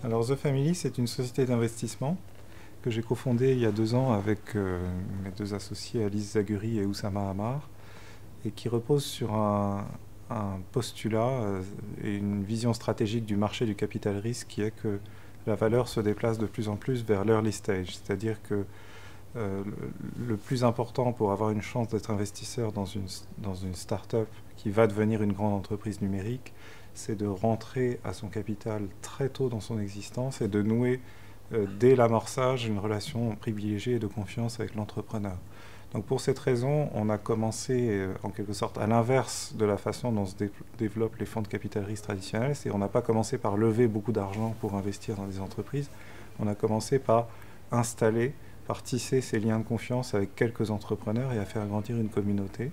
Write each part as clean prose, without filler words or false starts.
Alors The Family, c'est une société d'investissement que j'ai cofondée il y a 2 ans avec mes deux associés Alice Zaguri et Oussama Hamar, et qui repose sur un postulat et une vision stratégique du marché du capital risque qui est que la valeur se déplace de plus en plus vers l'early stage, c'est-à-dire que euh, le plus important pour avoir une chance d'être investisseur dans une start-up qui va devenir une grande entreprise numérique, c'est de rentrer à son capital très tôt dans son existence et de nouer dès l'amorçage une relation privilégiée et de confiance avec l'entrepreneur. Donc pour cette raison, on a commencé en quelque sorte à l'inverse de la façon dont se développent les fonds de capital risque traditionnels. C'est on n'a pas commencé par lever beaucoup d'argent pour investir dans des entreprises. On a commencé par installer, par tisser ces liens de confiance avec quelques entrepreneurs et à faire grandir une communauté.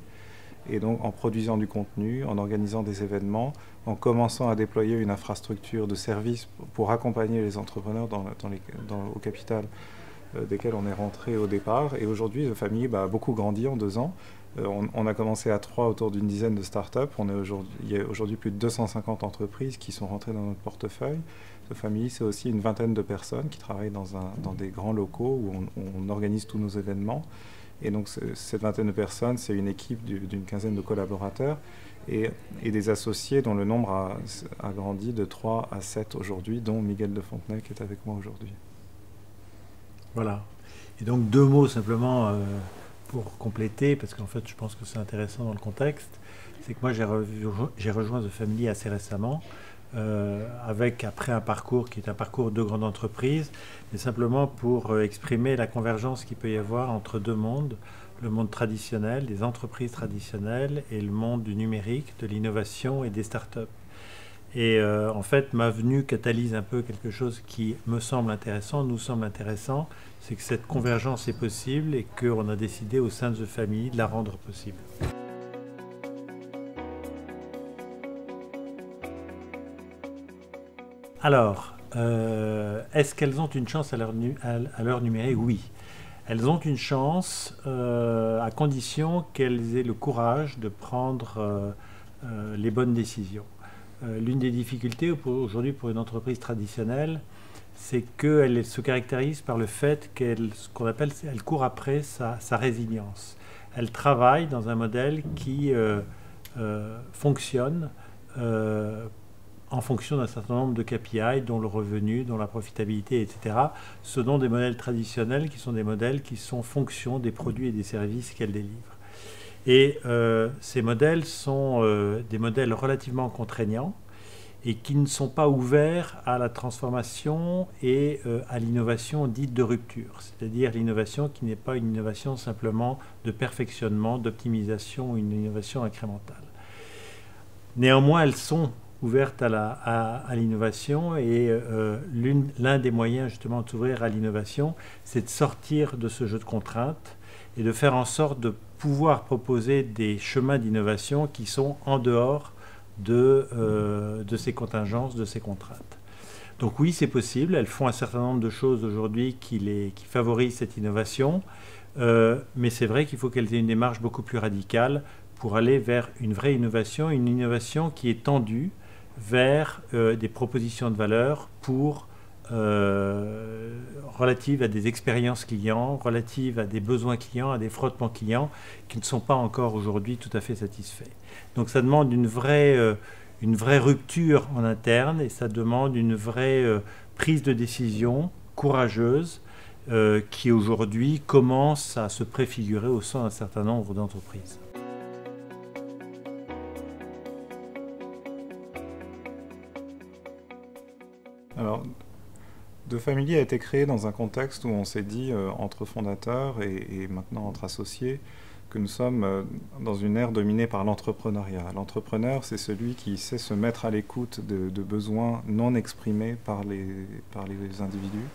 Et donc en produisant du contenu, en organisant des événements, en commençant à déployer une infrastructure de services pour accompagner les entrepreneurs au capital desquels on est rentré au départ. Et aujourd'hui, The Family a beaucoup grandi en 2 ans. On a commencé à 3 autour d'une dizaine de startups. Il y a aujourd'hui plus de 250 entreprises qui sont rentrées dans notre portefeuille. The Family, c'est aussi une vingtaine de personnes qui travaillent dans des grands locaux où on organise tous nos événements. Et donc cette vingtaine de personnes, c'est une équipe d'une quinzaine de collaborateurs et des associés dont le nombre a grandi de 3 à 7 aujourd'hui, dont Miguel de Fontenay qui est avec moi aujourd'hui. Voilà. Et donc deux mots simplement pour compléter, parce qu'en fait je pense que c'est intéressant dans le contexte, c'est que moi j'ai rejoint The Family assez récemment, après un parcours qui est un parcours de grande entreprise, mais simplement pour exprimer la convergence qu'il peut y avoir entre deux mondes, le monde traditionnel, des entreprises traditionnelles, et le monde du numérique, de l'innovation et des startups. Et en fait, ma venue catalyse un peu quelque chose qui me semble intéressant, nous semble intéressant, c'est que cette convergence est possible et qu'on a décidé au sein de The Family de la rendre possible. Alors, est-ce qu'elles ont une chance à l'heure numérique? Oui. Elles ont une chance à condition qu'elles aient le courage de prendre les bonnes décisions. L'une des difficultés aujourd'hui pour une entreprise traditionnelle, c'est qu'elle se caractérise par le fait qu'elle, ce qu'on appelle, elle court après sa résilience. Elle travaille dans un modèle qui fonctionne en fonction d'un certain nombre de KPI, dont le revenu, dont la profitabilité, etc. Ce sont des modèles traditionnels qui sont des modèles qui sont fonction des produits et des services qu'elle délivre. Et ces modèles sont des modèles relativement contraignants et qui ne sont pas ouverts à la transformation et à l'innovation dite de rupture, c'est-à-dire l'innovation qui n'est pas une innovation simplement de perfectionnement, d'optimisation ou une innovation incrémentale. Néanmoins, elles sont ouvertes à l'innovation et l'un des moyens justement de s'ouvrir à l'innovation, c'est de sortir de ce jeu de contraintes et de faire en sorte de pouvoir proposer des chemins d'innovation qui sont en dehors de ces contingences, de ces contraintes. Donc oui, c'est possible. Elles font un certain nombre de choses aujourd'hui qui favorisent cette innovation, mais c'est vrai qu'il faut qu'elles aient une démarche beaucoup plus radicale pour aller vers une vraie innovation, une innovation qui est tendue vers des propositions de valeur relatives à des expériences clients, relatives à des besoins clients, à des frottements clients qui ne sont pas encore aujourd'hui tout à fait satisfaits. Donc ça demande une vraie rupture en interne et ça demande une vraie prise de décision courageuse qui aujourd'hui commence à se préfigurer au sein d'un certain nombre d'entreprises. Alors, The Family a été créé dans un contexte où on s'est dit, entre fondateurs et maintenant entre associés, que nous sommes dans une ère dominée par l'entrepreneuriat. L'entrepreneur, c'est celui qui sait se mettre à l'écoute de besoins non exprimés par les individus,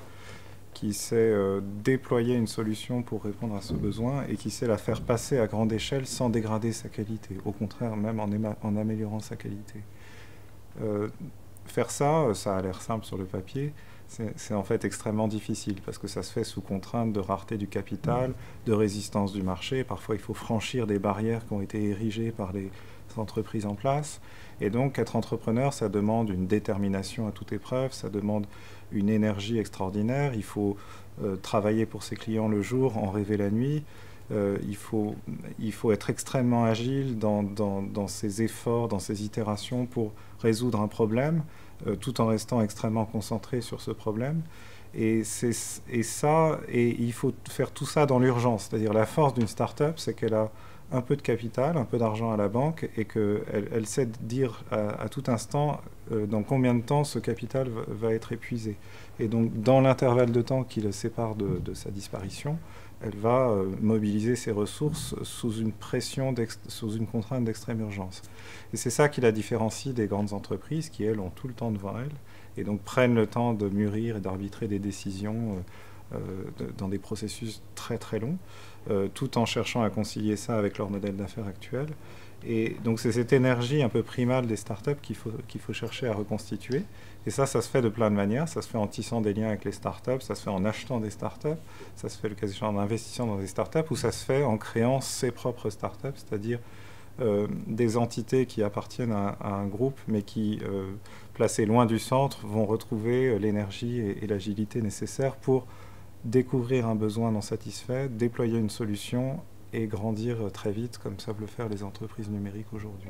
qui sait déployer une solution pour répondre à ce besoin et qui sait la faire passer à grande échelle sans dégrader sa qualité, au contraire même en améliorant sa qualité. Faire ça, ça a l'air simple sur le papier, c'est en fait extrêmement difficile parce que ça se fait sous contrainte de rareté du capital, de résistance du marché. Parfois, il faut franchir des barrières qui ont été érigées par entreprises en place. Et donc, être entrepreneur, ça demande une détermination à toute épreuve, ça demande une énergie extraordinaire. Il faut travailler pour ses clients le jour, en rêver la nuit. Il faut être extrêmement agile dans ses efforts, dans ses itérations pour résoudre un problème, tout en restant extrêmement concentré sur ce problème. Et il faut faire tout ça dans l'urgence. C'est-à-dire la force d'une start-up, c'est qu'elle a un peu de capital, un peu d'argent à la banque, et qu'elle sait dire à tout instant dans combien de temps ce capital va être épuisé. Et donc, dans l'intervalle de temps qui le sépare de sa disparition, elle va mobiliser ses ressources sous une pression, sous une contrainte d'extrême urgence. Et c'est ça qui la différencie des grandes entreprises qui, elles, ont tout le temps devant elles, et donc prennent le temps de mûrir et d'arbitrer des décisions dans des processus très très longs, tout en cherchant à concilier ça avec leur modèle d'affaires actuel. Et donc c'est cette énergie un peu primale des startups qu'il faut chercher à reconstituer. Et ça se fait de plein de manières. Ça se fait en tissant des liens avec les startups, ça se fait en achetant des startups, ça se fait le cas échéant en investissant dans des startups, ou ça se fait en créant ses propres startups, c'est-à-dire des entités qui appartiennent à un groupe, mais qui, placées loin du centre, vont retrouver l'énergie et l'agilité nécessaires pour découvrir un besoin non satisfait, déployer une solution et grandir très vite, comme savent le faire les entreprises numériques aujourd'hui.